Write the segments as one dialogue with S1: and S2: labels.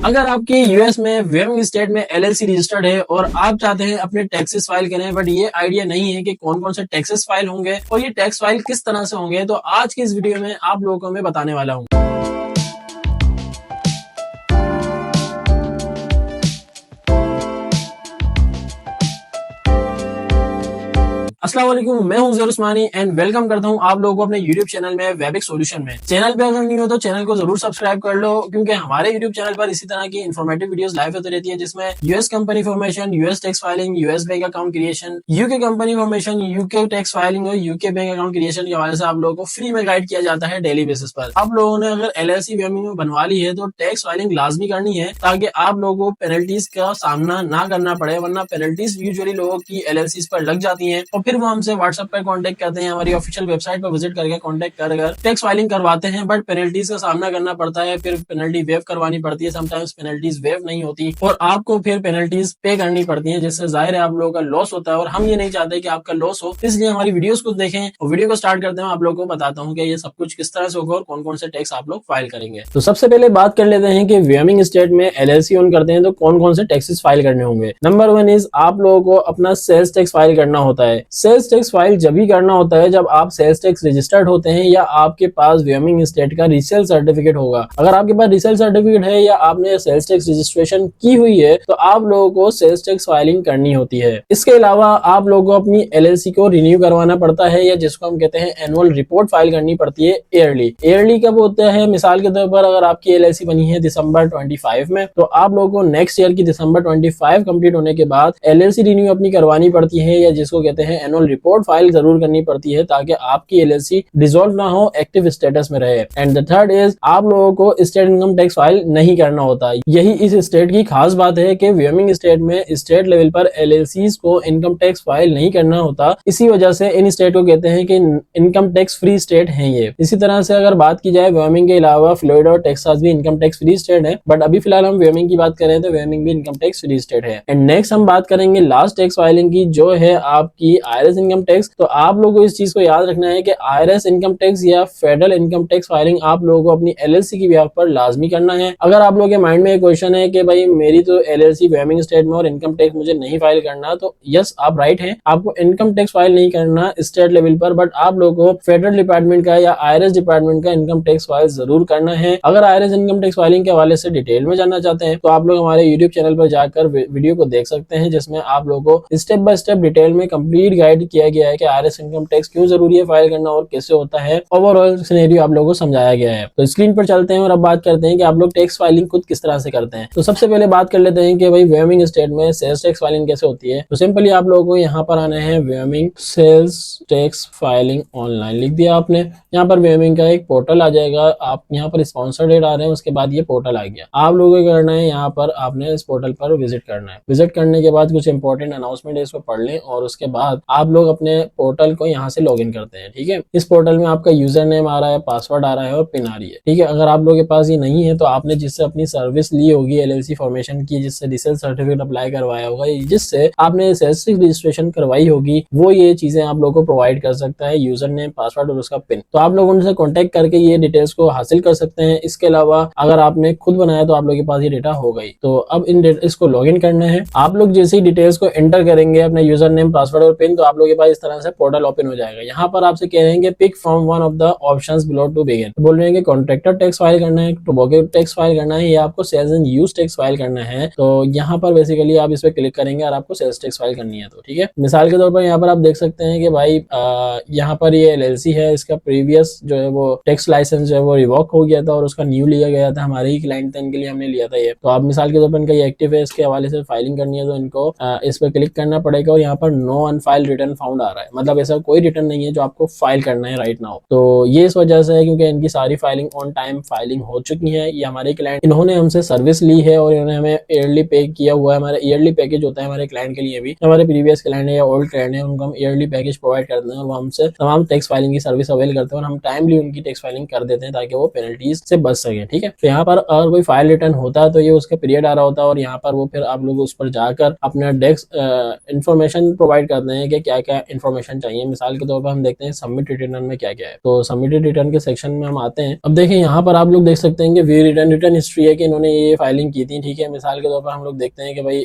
S1: अगर आपके यूएस में वेयरिंग स्टेट में एलएलसी रजिस्टर्ड है और आप चाहते हैं अपने टैक्सेस फाइल करें, बट ये आइडिया नहीं है कि कौन कौन से टैक्सेस फाइल होंगे और ये टैक्स फाइल किस तरह से होंगे, तो आज की इस वीडियो में आप लोगों को मैं बताने वाला हूँ। अस्सलाम वालेकुम, मैं हूं ज़हर उस्मानी एंड वेलकम करता हूं आप लोगों को अपने YouTube चैनल में वेबिक सॉल्यूशन में। चैनल पे अगर नहीं हो तो चैनल को जरूर सब्सक्राइब कर लो, क्योंकि हमारे YouTube चैनल पर इसी तरह की इन्फॉर्मेटिव वीडियोस लाइव होती रहती है, जिसमें US company formation, US tax filing, US bank account creation, UK company formation, UK tax filing और यूके बैंक अकाउंट क्रिएशन के हवाले से आप लोगों को फ्री में गाइड किया जाता है डेली बेसिस पर। आप लोगों ने अगर एलएलसी वेयरिंग में बनवा ली है तो टैक्स फाइलिंग लाजमी करनी है, ताकि आप लोगों को पेनल्टीज का सामना ना करना पड़े, वरना पेनल्टीज यूजुअली लोगों की एलएलसी पर लग जाती है और फिर वो हमसे व्हाट्सएप पर कांटेक्ट करते हैं, हमारी ऑफिशियल वेबसाइट पर विजिट करके कांटेक्ट कर टैक्स फाइलिंग करवाते हैं, बट पेनल्टीज का सामना करना पड़ता है, फिर पेनल्टी वेव करवानी पड़ती है, समटाइम्स पेनल्टीज वेव नहीं होती और आपको फिर पेनल्टीज पे करनी पड़ती है, जिससे जाहिर है आप लोगों का लॉस होता है और हम ये नहीं चाहते कि आपका लॉस हो। इसलिए हमारी वीडियोस को देखें और वीडियो को स्टार्ट करते हैं आप लोगों को बताता हूँ कि ये सब कुछ किस तरह से होगा और कौन कौन से टैक्स आप लोग फाइल करेंगे। तो सबसे पहले बात कर लेते हैं कि वेयरिंग स्टेट में एलएलसी ऑन करते हैं तो कौन कौन से टैक्सेस फाइल करने होंगे। नंबर 1 इज आप लोगों को अपना सेल्स टैक्स फाइल करना होता है। सेल्स टैक्स फाइल जब भी करना होता है जब आप सेल्स टैक्स रजिस्टर्ड होते हैं या आपके पास वेयरिंग स्टेट का रीसेल सर्टिफिकेट होगा। अगर आपके पास रीसेल सर्टिफिकेट है या आपने सेल्स टैक्स रजिस्ट्रेशन की हुई है तो आप लोगों को सेल्स टैक्स फाइलिंग करनी होती है। इसके अलावा आप लोगों को अपनी एलएलसी को रिन्यू करवाना पड़ता है, या जिसको हम कहते हैं एनुअल रिपोर्ट फाइल करनी पड़ती है ईयरली। ईयरली कब होता है? मिसाल के तौर पर अगर आपकी एलएलसी बनी है दिसंबर 25 में, तो आप लोगों को नेक्स्ट ईयर की दिसंबर 25 कंप्लीट होने के बाद एलएलसी रिन्यू अपनी करवानी पड़ती है, या जिसको कहते हैं एनुअल रिपोर्ट फाइल जरूर करनी पड़ती है, ताकि आपकी एलएलसी डिसॉल्व ना हो, एक्टिव स्टेटस में रहे। एंड द थर्ड इज आप लोगों को स्टेट इनकम टैक्स फाइल नहीं करना होता। यही इस स्टेट की खास बात है कि वेयरिंग स्टेट में स्टेट लेवल पर एलएलसीज को इनकम टैक्स फाइल नहीं करना होता। इसी वजह से इन स्टेट को कहते हैं कि इनकम टैक्स फ्री स्टेट है ये। इसी तरह से अगर बात की जाए वेयरिंग के अलावा फ्लोरिडा और टेक्सास भी इनकम टैक्स फ्री स्टेट है, बट अभी फिलहाल हम वेयरिंग की बात करें तो वेयरिंग भी इनकम टैक्स फ्री स्टेट है। एंड नेक्स्ट हम बात करेंगे लास्ट टैक्स फाइलिंग की, जो है आपकी आईआरएस इनकम टैक्स। तो आप लोगों को इस चीज को याद रखना है कि आईआरएस इनकम टैक्स या फेडरल इनकम टैक्स फाइलिंग आप लोगों को अपनी एलएलसी की बिहाफ पर लाजमी करना है। अगर आप लोगों के माइंड में एक क्वेश्चन है कि भाई मेरी तो एलएलसी वेयरिंग स्टेट में और इनकम टैक्स मुझे नहीं फाइल करना, तो यस आप राइट हैं, आपको इनकम टैक्स फाइल नहीं करना स्टेट लेवल पर, बट आप लोगों को फेडरल डिपार्टमेंट का या आईआरएस डिपार्टमेंट का इनकम टैक्स फाइल जरूर करना है। अगर आईआरएस इनकम टैक्स फाइलिंग के हवाले से डिटेल में जानना चाहते हैं तो आप लोग हमारे यूट्यूब चैनल पर जाकर वीडियो को देख सकते हैं, जिसमें आप लोगों को स्टेप बाय स्टेप डिटेल में कंप्लीट गाइड किया गया है कि आईआरएस इनकम टैक्स क्यों जरूरी है फाइल करना और कैसे होता है। ओवरऑल सिनेरियो आप लोगों को समझाया गया है। तो स्क्रीन पर चलते हैं और अब बात करते हैं कि आप लोग टैक्स फाइलिंग खुद किस तरह से करते हैं। तो सबसे पहले बात कर लेते हैं कि भाई वेयरिंग स्टेट में सेल्स टैक्स फाइलिंग कैसे होती है। तो सिंपली आप लोगों को यहाँ पर आना है wearing sales tax filing online लिख दिया आपने। यहाँ पर वेयरिंग का एक पोर्टल आ जाएगा, आप यहाँ पर स्पॉन्सर्ड एड आ रहे हैं, उसके बाद ये पोर्टल आ गया। आप लोगों को करना है यहाँ पर आपने इस पोर्टल पर विजिट करना है। विजिट करने के बाद कुछ इंपॉर्टेंट अनाउंसमेंट है, इसको पढ़ लें और उसके बाद आप लोग अपने पोर्टल को यहाँ से लॉग इन करते हैं। ठीक है, इस पोर्टल में आपका यूजर नेम आ रहा है, पासवर्ड आ रहा है और पिन आ रही है। ठीक है, अगर आप लोगों के पास ये नहीं है तो आपने जिससे अपनी सर्विस ली होगी एलएलसी फॉर्मेशन की, जिससे रीसेल सर्टिफिकेट अप्लाई करवाया होगा, जिससे आपने सेल्स रजिस्ट्रेशन करवाई होगी, वो ये चीजें आप लोगों को प्रोवाइड कर सकता है, यूजर नेम, पासवर्ड और उसका पिन। तो आप लोग उनसे कॉन्टेक्ट करके ये डिटेल्स को हासिल कर सकते हैं। इसके अलावा अगर आपने खुद बनाया तो आप लोगों के पास ये डेटा होगा ही। तो अब इन डिटेल्स को लॉग इन करना है। आप लोग जैसे ही डिटेल्स को एंटर करेंगे, अपने यूजर नेम, पासवर्ड और पिन, तो आप लोगों के पास इस तरह से पोर्टल ओपन हो जाएगा। यहाँ पर आपसे कह रहे हैं pick from one of the options below to begin. बोल रहे हैं कि कॉन्ट्रैक्टर टैक्स फाइल करना है, टोबैको टैक्स फाइल करना है या आपको sales and use tax file करना है। तो यहाँ पर बेसिकली आप इस पर क्लिक करेंगे और आपको सेल्स टैक्स फाइल करनी है। तो ठीक है, मिसाल के तौर पर यहाँ पर आप देख सकते हैं कि भाई यहाँ पर ये एलएलसी है, इसका प्रीवियस जो है वो टैक्स लाइसेंस जो है वो रिवॉक हो गया था और उसका न्यू लिया गया था। हमारे ही क्लाइंट थे, इनके लिए हमने लिया था ये। तो आप मिसाल के तौर पर इनका ये एक्टिव है, इसके हवाले से फाइलिंग करनी है तो इनको इस पर क्लिक करना पड़ेगा और यहाँ पर नो अनफाइल्ड रिटर्न फाउंड आ रहा है, मतलब ऐसा कोई रिटर्न नहीं है जो आपको फाइल करना है राइट नाउ। तो ये इस वजह से है क्योंकि इनकी सारी फाइलिंग ऑन टाइम फाइलिंग हो चुकी है। ये हमारे क्लाइंट, इन्होंने हमसे सर्विस ली है और इन्होंने हमें ईयरली पे किया हुआ है। हमारा ईयरली पैकेज होता है हमारे क्लाइंट के लिए भी, हमारे प्रीवियस क्लाइंट है या ओल्ड क्लाइंट है, उनको हम ईयरली पैकेज प्रोवाइड करते हैं और वो हमसे तमाम टैक्स फाइलिंग की सर्विस अवेल करते हैं और हम टाइमली उनकी टैक्स फाइलिंग कर देते हैं ताकि वो पेनल्टीज से बच सके। ठीक है, तो यहाँ पर अगर कोई फाइल रिटर्न होता है तो ये उसका पीरियड आ रहा होता है और यहाँ पर वो फिर आप लोग उस पर जाकर अपना टैक्स इंफॉर्मेशन प्रोवाइड करते हैं कि क्या क्या इन्फॉर्मेशन चाहिए। मिसाल के तौर पर हम देखते हैं सबमिट रिटर्न में क्या क्या है। तो सबमिटेड रिटर्न के सेक्शन में हम आते हैं। अब देखिए यहाँ पर आप लोग देख सकते हैं कि व्यू रिटर्न हिस्ट्री है कि इन्होंने ये फाइलिंग की थी, ठीक है। मिसाल के तौर पर हम लोग देखते हैं कि भाई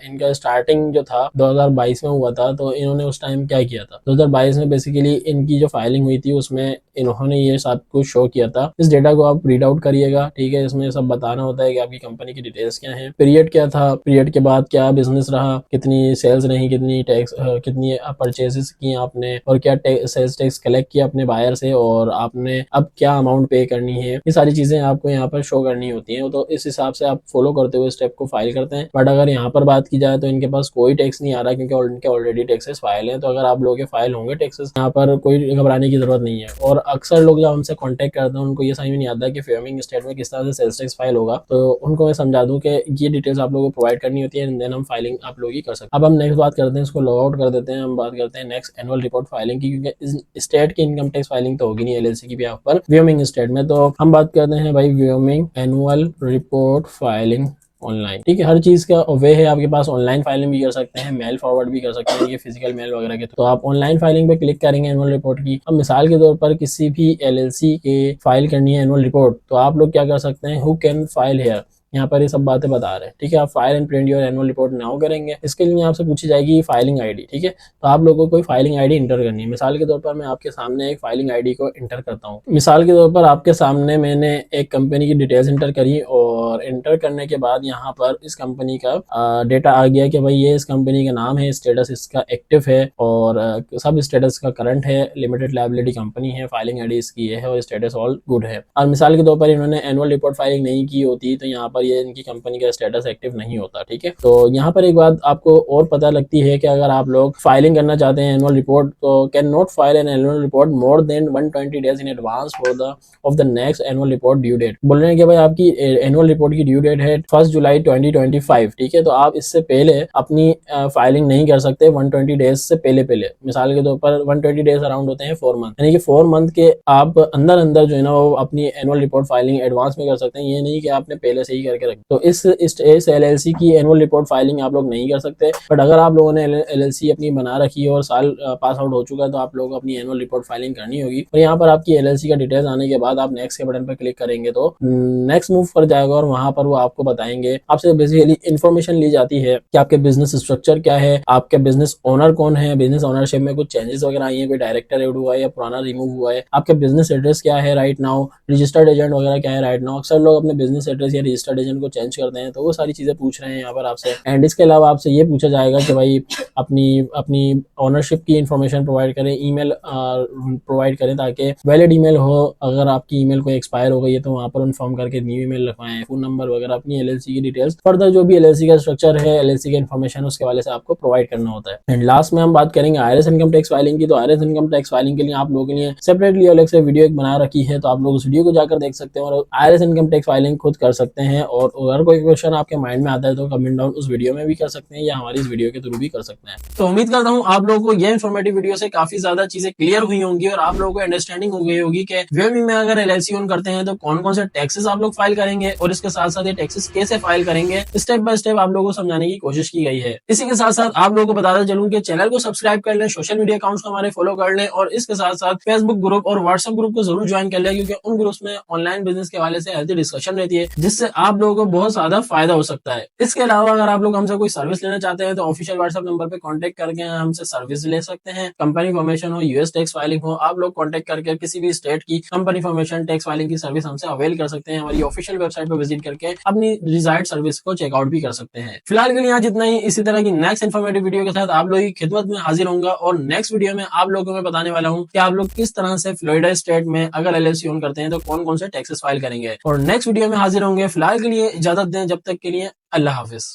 S1: इनका स्टार्टिंग जो था 2022 में हुआ था, तो इन्होंने उस टाइम क्या किया था। 2022 में बेसिकली इनकी जो फाइलिंग हुई थी उसमें इन्होंने ये सब कुछ शो किया था। इस डेटा को आप रीड आउट करिएगा, ठीक है। इसमें सब बताना होता है कि आपकी कंपनी की डिटेल्स क्या है, पीरियड क्या था, पीरियड के बाद क्या बिजनेस रहा, कितनी सेल्स रही, कितनी टैक्स कितनी परचेजेस की आपने, और क्या सेल्स टैक्स कलेक्ट किया अपने बायर से, और आपने अब क्या अमाउंट पे करनी है। ये सारी चीजें आपको यहाँ पर शो करनी होती हैं। तो इस हिसाब से आप फॉलो करते हुए स्टेप को फाइल करते हैं। बट अगर यहाँ पर बात की जाए तो इनके पास कोई टैक्स नहीं आ रहा, क्योंकि इनके ऑलरेडी टैक्सेस फाइल हैं। तो अगर आप लोगों के फाइल होंगे टैक्सेस, यहाँ पर कोई घबराने की जरूरत नहीं है। और अक्सर लोग जब हमसे कॉन्टेक्ट करते हैं उनको ये समझ में नहीं आता कि फेमिंग स्टेट में किस तरह से सेल्स टैक्स फाइल होगा। तो उनको मैं समझा दूं कि ये डिटेल्स आप लोगों को प्रोवाइड करनी होती है, देन हम फाइलिंग आप लोग ही कर सकते हैं। अब हम नेक्स्ट बात करते हैं, इसको लॉग आउट कर देते हैं। हम बात करते हैं नेक्स्ट एनुअल रिपोर्ट फाइलिंग की, क्योंकि स्टेट की इनकम टैक्स फाइलिंग तो होगी नहीं एलएलसी की भी यहाँ पर, व्योमिंग स्टेट में। तो हम बात करते हैं भाई Wyoming annual report filing online, ठीक है। हर चीज का वे है आपके पास, ऑनलाइन फाइलिंग भी कर सकते हैं, मेल फॉरवर्ड भी कर सकते हैं, ये फिजिकल मेल वगैरह के। तो आप ऑनलाइन फाइलिंग पे क्लिक करेंगे एनुअल रिपोर्ट की। अब मिसाल के तौर पर किसी भी एलएलसी के फाइल करनी है एनुअल रिपोर्ट, तो आप लोग क्या कर सकते हैं, हु कैन फाइल हेयर, यहाँ पर ये सब बातें बता रहे हैं, ठीक है। आप file and print your annual report now करेंगे। इसके लिए आपसे पूछी जाएगी फाइलिंग आईडी, ठीक है। तो आप लोगों को कोई फाइलिंग आईडी इंटर करनी है। मिसाल के तौर पर मैं आपके सामने एक फाइलिंग आईडी को इंटर करता हूँ। मिसाल के तौर पर आपके सामने मैंने एक कंपनी की डिटेल्स इंटर करी, और इंटर करने के बाद यहाँ पर इस कंपनी का डेटा आ गया कि भाई ये इस कंपनी का नाम है, स्टेटस इसका एक्टिव है, और सब स्टेटस का करंट है, लिमिटेड लायबिलिटी कंपनी है, फाइलिंग आईडी इसकी है, और स्टेटस ऑल गुड है। और मिसाल के तौर पर इन्होंने एनुअल रिपोर्ट फाइलिंग नहीं की होती तो यहाँ पर ये इनकी कंपनी का स्टेटस एक्टिव नहीं होता, ठीक है। तो यहाँ पर एक बात आपको और पता लगती है कि अगर आप लोग फाइलिंग करना चाहते हैं एनुअल रिपोर्ट, तो can not file an annual report more than 120 days in advance for the of the next annual report due date. बोल रहे हैं कि भाई आपकी एनुअल रिपोर्ट की ड्यू डेट है 1 जुलाई 2025, ठीक है। तो आप इससे पहले अपनी फाइलिंग नहीं कर सकते 120 डेज से पहले। मिसाल के तौर पर 120 डेज अराउंड होते हैं 4 मंथ, यानी कि 4 मंथ के आप अंदर जो है ना वो अपनी एनुअल रिपोर्ट फाइलिंग एडवांस में कर सकते हैं। ये नहीं कि आपने पहले से ही करके रखें। तो इस एलएलसी की एनुअल रिपोर्ट फाइलिंग आप लोग नहीं कर सकते। बट अगर आप लोगों ने एलएलसी अपनी बना रखी है और साल पास आउट हो चुका है, तो आप लोगों को अपनी एनुअल रिपोर्ट फाइलिंग करनी होगी। और यहाँ पर आपकी एलएलसी का डिटेल्स आने के बाद आप नेक्स्ट के बटन पर क्लिक करेंगे तो नेक्स्ट मूव कर जाएगा, और वहां पर वो आपको बताएंगे, आपसे बेसिकली इन्फॉर्मेशन ली जाती है कि आपके बिजनेस स्ट्रक्चर क्या है, आपके बिजनेस ओनर कौन है, बिजनेस ओनरशिप में कुछ चेंजेस वगैरह आई है, कोई डायरेक्टर ऐड हुआ है या पुराना रिमूव हुआ है, आपके बिजनेस एड्रेस क्या है राइट नाउ, रजिस्टर्ड एजेंट वगैरह क्या है राइट नाउ। अक्सर लोग अपने बिजनेस एड्रेस या रजिस्टर्ड एजेंट को चेंज करते हैं, तो वो सारी चीजें पूछ रहे हैं यहाँ पर आपसे। एंड इसके अलावा आपसे ये पूछा जाएगा कि भाई अपनी ओनरशिप की इंफॉर्मेशन प्रोवाइड करें, ईमेल प्रोवाइड करें ताकि वैलिड ईमेल हो। अगर आपकी ईमेल कोई एक्सपायर हो गई है तो वहाँ पर इन्फॉर्म करके न्यू ईमेल रखवाएं, फोन नंबर वगैरह, अपनी एलएलसी की डिटेल्स, फर्दर जो भी एलएलसी का स्ट्रक्चर है, एलएलसी का इन्फॉर्मेशन उसके वाले से आपको प्रोवाइड करना होता है। एंड लास्ट में हम बात करेंगे आईआरएस इनकम टैक्स फाइलिंग की। तो आईआरएस इनकम टैक्स फाइलिंग के लिए आप लोगों के लिए सेपरेटली अलग से वीडियो एक बना रखी है, तो आप लोग उस वीडियो को जाकर देख सकते हैं और आईआरएस इनकम टैक्स फाइलिंग खुद कर सकते हैं। और अगर कोई क्वेश्चन आपके माइंड में आता है तो कमेंट डाउन उस वीडियो में भी कर सकते हैं या हमारी इस वीडियो के थ्रू भी कर सकते हैं। तो उम्मीद करता हूँ आप लोगों को ये इन्फॉर्मेटिव वीडियो से काफी ज्यादा चीजें क्लियर हुई होंगी और आप लोगों को अंडरस्टैंडिंग हो गई होगी कि वेबमी में अगर एलएलसी ऑन करते हैं तो कौन कौन से टैक्सेस आप लोग फाइल करेंगे और इसके साथ साथ ये टैक्सेस कैसे फाइल करेंगे, स्टेप बाय स्टेप आप लोगों को समझाने की कोशिश की गई है। इसी के साथ साथ आप लोगों को बताता चलूं कि चैनल को सब्सक्राइब कर लें, सोशल मीडिया अकाउंट्स को हमारे फॉलो कर लें, और इसके साथ साथ फेसबुक ग्रुप और व्हाट्सएप ग्रुप को जरूर ज्वाइन कर लें, क्योंकि उन ग्रुप्स में ऑनलाइन बिजनेस के हवाले से हेल्थी डिस्कशन रहती है, जिससे आप लोगों को बहुत ज्यादा फायदा हो सकता है। इसके अलावा अगर आप लोग हमसे कोई सर्विस लेना चाहते हैं तो ऑफिशियल व्हाट्सएप नंबर पे कांटेक्ट करके हमसे सर्विस ले सकते हैं। कंपनी फॉर्मेशन हो, यूएस टैक्स फाइलिंग हो, आप लोग कांटेक्ट करके किसी भी स्टेट की कंपनी फॉर्मेशन, टैक्स फाइलिंग की सर्विस हमसे अवेल कर सकते हैं। हमारी ऑफिशियल वेबसाइट पर विजिट करके अपनी डिजायर्ड सर्विस को चेकआउट भी कर सकते हैं। फिलहाल के लिए यहाँ जितना ही। इसी तरह की नेक्स्ट इन्फॉर्मेटिव वीडियो के साथ आप लोगों की खिदमत में हाजिर होऊंगा, और नेक्स्ट वीडियो में आप लोगों को मैं बताने वाला हूँ कि आप लोग किस तरह से फ्लोरिडा स्टेट में अगर एलएलसी ऑन करते हैं तो कौन कौन से टैक्सेस फाइल करेंगे, और नेक्स्ट वीडियो में हाजिर होंगे। फिलहाल के लिए इजाजत दें, जब तक के लिए अल्लाह हाफिज।